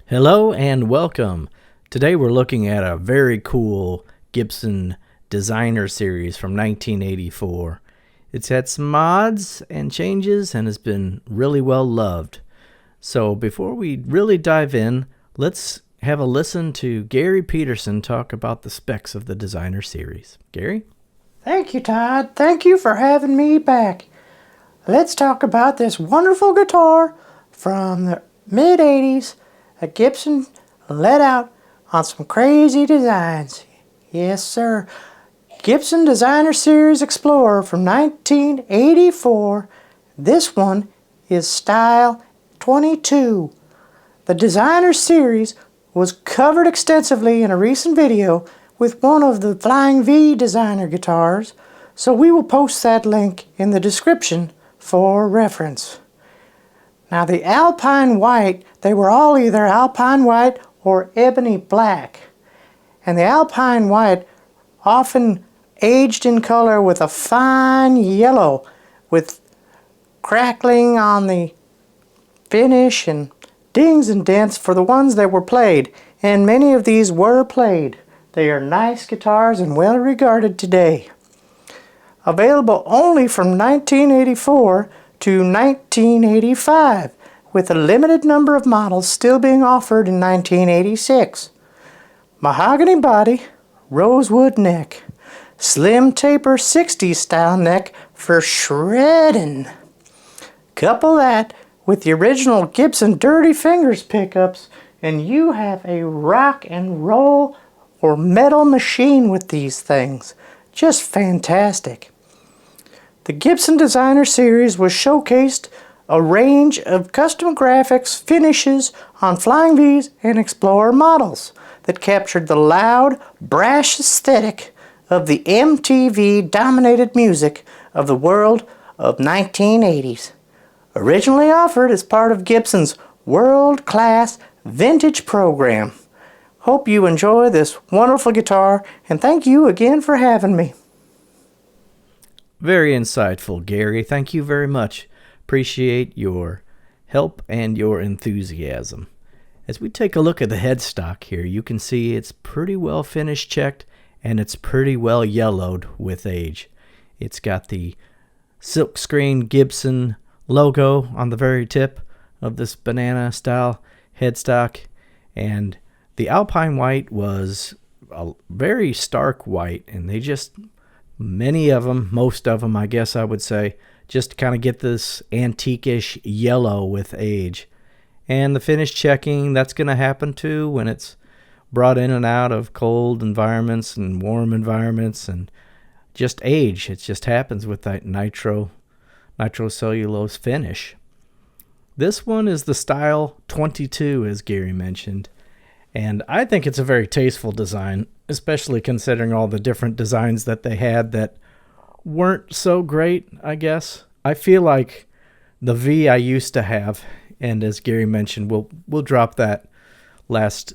Hello and welcome. Today we're looking at a very cool Gibson designer series from 1984. It's had some mods and changes and has been really well loved. So before we really dive in, let's have a listen to Gary Peterson talk about the specs of the designer series. Gary? Thank you, Todd. Thank you for having me back. Let's talk about this wonderful guitar from the mid-80s that Gibson let out on some crazy designs. Yes, sir. Gibson Designer Series Explorer from 1984. This one is Style 22. The Designer Series was covered extensively in a recent video with one of the Flying V designer guitars, so we will post that link in the description for reference. Now the Alpine White, they were all either Alpine White or Ebony Black. And the Alpine White often aged in color with a fine yellow with crackling on the finish and dings and dents for the ones that were played. And many of these were played. They are nice guitars and well regarded today. Available only from 1984 to 1985, with a limited number of models still being offered in 1986. Mahogany body, rosewood neck, slim taper 60s style neck for shredding. Couple that with the original Gibson Dirty Fingers pickups and you have a rock and roll or metal machine with these things. Just fantastic. The Gibson Designer Series was showcased a range of custom graphics finishes on Flying V's and Explorer models that captured the loud, brash aesthetic of the MTV-dominated music of the world of 1980s. Originally offered as part of Gibson's world-class vintage program. Hope you enjoy this wonderful guitar, and thank you again for having me. Very insightful, Gary. Thank you very much. Appreciate your help and your enthusiasm. As we take a look at the headstock here, you can see it's pretty well finish checked and it's pretty well yellowed with age. It's got the silkscreen Gibson logo on the very tip of this banana style headstock, and the Alpine White was a very stark white, and they just, many of them, most of them I guess I would say, just kind of get this antique-ish yellow with age. And the finish checking, that's going to happen too when it's brought in and out of cold environments and warm environments and just age. It just happens with that nitrocellulose finish. This one is the Style 22, as Gary mentioned. And I think it's a very tasteful design, especially considering all the different designs that they had that weren't so great, I guess. I feel like the V I used to have, and as Gary mentioned, we'll drop that last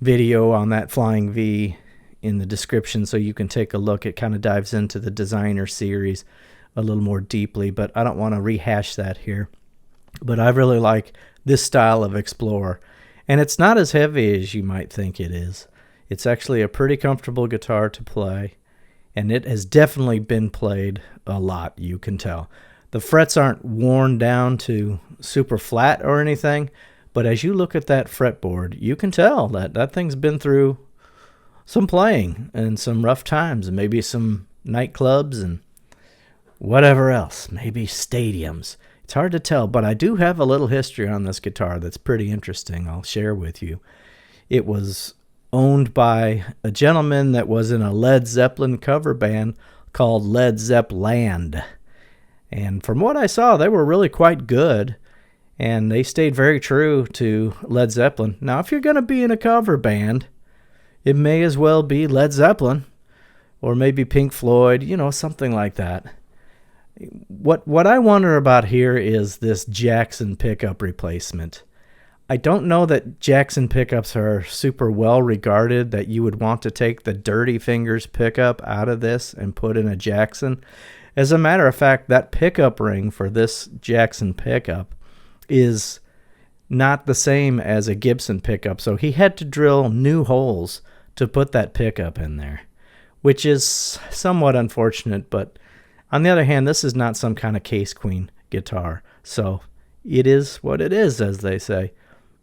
video on that Flying V in the description so you can take a look. It kind of dives into the designer series a little more deeply, but I don't want to rehash that here. But I really like this style of Explorer. And it's not as heavy as you might think it is. It's actually a pretty comfortable guitar to play, and it has definitely been played a lot, you can tell. The frets aren't worn down to super flat or anything, but as you look at that fretboard, you can tell that that thing's been through some playing and some rough times and maybe some nightclubs and whatever else, maybe stadiums. It's hard to tell, but I do have a little history on this guitar that's pretty interesting I'll share with you. It was owned by a gentleman that was in a Led Zeppelin cover band called Led Zeppland. And from what I saw, they were really quite good, and they stayed very true to Led Zeppelin. Now, if you're going to be in a cover band, it may as well be Led Zeppelin, or maybe Pink Floyd, you know, something like that. What I wonder about here is this Jackson pickup replacement. I don't know that Jackson pickups are super well regarded, that you would want to take the Dirty Fingers pickup out of this and put in a Jackson. As a matter of fact, that pickup ring for this Jackson pickup is not the same as a Gibson pickup. So he had to drill new holes to put that pickup in there, which is somewhat unfortunate. But on the other hand, this is not some kind of Case Queen guitar. So it is what it is, as they say.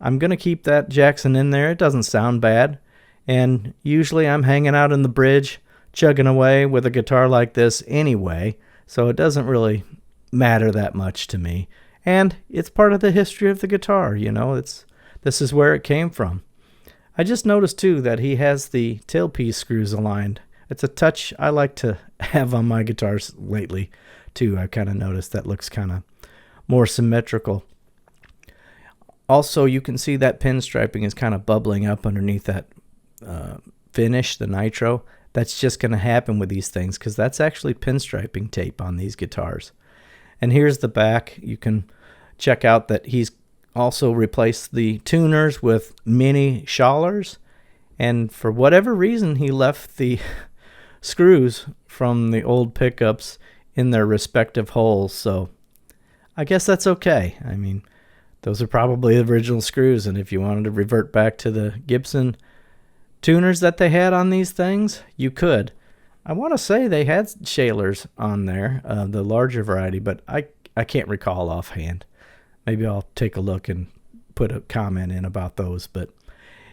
I'm going to keep that Jackson in there. It doesn't sound bad. And usually I'm hanging out in the bridge, chugging away with a guitar like this anyway. So it doesn't really matter that much to me. And it's part of the history of the guitar, you know. This is where it came from. I just noticed, too, that he has the tailpiece screws aligned. It's a touch I like to have on my guitars lately, too. I kind of noticed that looks kind of more symmetrical. Also, you can see that pinstriping is kind of bubbling up underneath that finish, the nitro. That's just going to happen with these things because that's actually pinstriping tape on these guitars. And here's the back. You can check out that he's also replaced the tuners with mini Schallers. And for whatever reason, he left the screws from the old pickups in their respective holes. So I guess that's okay. I mean, those are probably the original screws. And if you wanted to revert back to the Gibson tuners that they had on these things, you could. I want to say they had Schallers on there, the larger variety, but I can't recall offhand. Maybe I'll take a look and put a comment in about those. But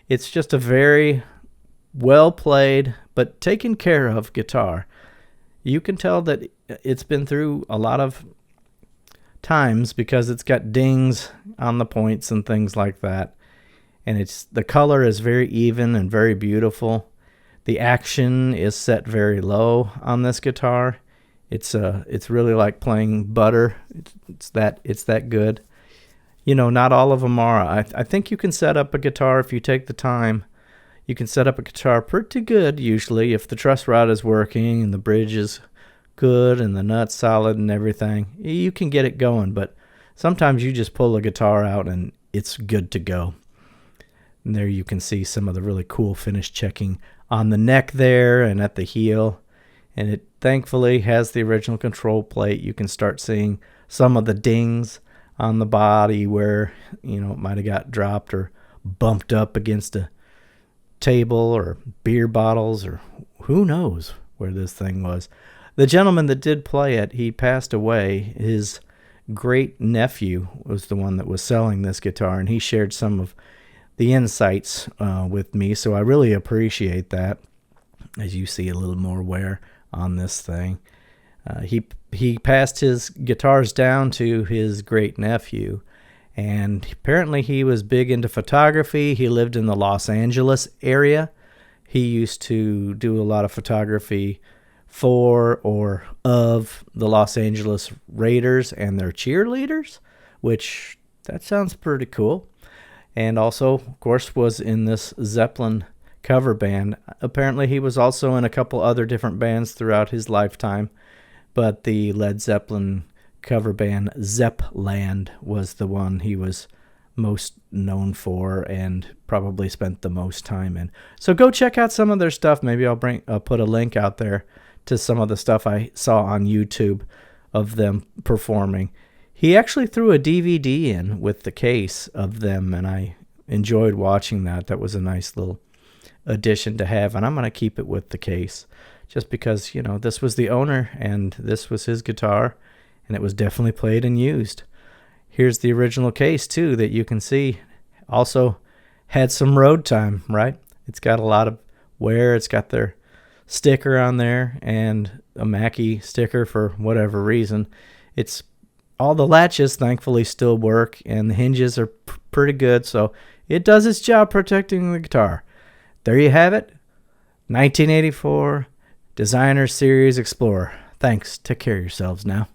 it's just a very well played but taken care of guitar. You can tell that it's been through a lot of times because it's got dings on the points and things like that. And the color is very even and very beautiful. The action is set very low on this guitar. It's really like playing butter. It's that good. You know, not all of them are. I think you can set up a guitar if you take the time. You can set up a guitar pretty good usually if the truss rod is working and the bridge is good and the nut's solid and everything. You can get it going, but sometimes you just pull a guitar out and it's good to go. And there you can see some of the really cool finish checking on the neck there and at the heel. And it thankfully has the original control plate. You can start seeing some of the dings on the body where, you know, it might have got dropped or bumped up against a table or beer bottles or who knows where this thing was. The gentleman that did play it, he passed away. His great nephew was the one that was selling this guitar, and he shared some of the insights with me, so I really appreciate that. As you see a little more wear on this thing. He passed his guitars down to his great nephew, and apparently he was big into photography. He lived in the Los Angeles area. He used to do a lot of photography for or of the Los Angeles Raiders and their cheerleaders, which that sounds pretty cool. And also, of course, was in this Zeppelin cover band. Apparently, he was also in a couple other different bands throughout his lifetime, but the Led Zeppelin cover band Zeppland was the one he was most known for and probably spent the most time in. So go check out some of their stuff. Maybe I'll put a link out there to some of the stuff I saw on YouTube of them performing. He actually threw a DVD in with the case of them, and I enjoyed watching that. That was a nice little addition to have, and I'm going to keep it with the case just because, you know, this was the owner, and this was his guitar, and it was definitely played and used. Here's the original case, too, that you can see also had some road time, right? It's got a lot of wear. It's got their sticker on there and a Mackie sticker for whatever reason. It's all the latches thankfully still work, and the hinges are pretty good, so it does its job protecting the guitar. There you have it, 1984 Designer Series Explorer. Thanks. Take care of yourselves now.